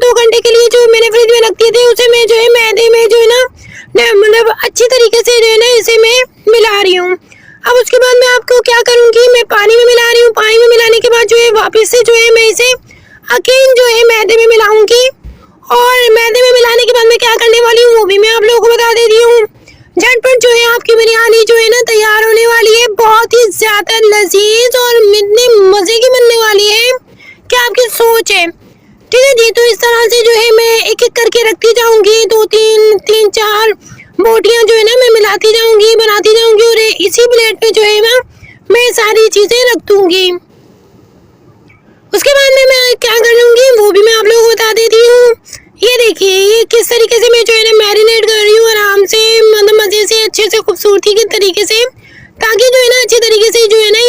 2 घंटे के लिए जो मैंने फ्रिज में रख दिए थे उसे मैं जो है मैदे में जो है ना मतलब अच्छी तरीके से जो है ना इसे मैं मिला रही हूँ। अब उसके बाद मैं आपको क्या करूँगी, मैं पानी में मिला रही हूँ। पानी में मिलाने के बाद जो है वापस से जो है मैं इसे अगेन जो है मैदे में मिलाऊंगी। और मैदे में मिलाने के बाद मैं क्या करने वाली हूँ वो भी मैं आप लोगों को बता देती हूँ। झटपट जो है आपकी बिरयानी जो है ना तैयार होने वाली है। बहुत ही ज्यादा लजीज और इतने मजे की बनने वाली है। क्या आपकी सोच है? ठीक है जी, तो इस तरह से जो है मैं एक एक करके रखती जाऊंगी। 2-3-4 बोटियां जो है ना मैं मिलाती जाऊंगी, बनाती जाऊंगी और इसी प्लेट पे जो है ना मैं सारी चीजें रख दूंगी। उसके बाद में मैं क्या कर लूंगी वो भी मैं आप लोगों को बता देती हूँ। ये देखिए ये किस तरीके से मैं जो है ना मैरिनेट कर रही हूँ आराम से, मतलब मजे से, अच्छे से, खूबसूरती के तरीके से, ताकि जो है ना अच्छे तरीके से जो है ना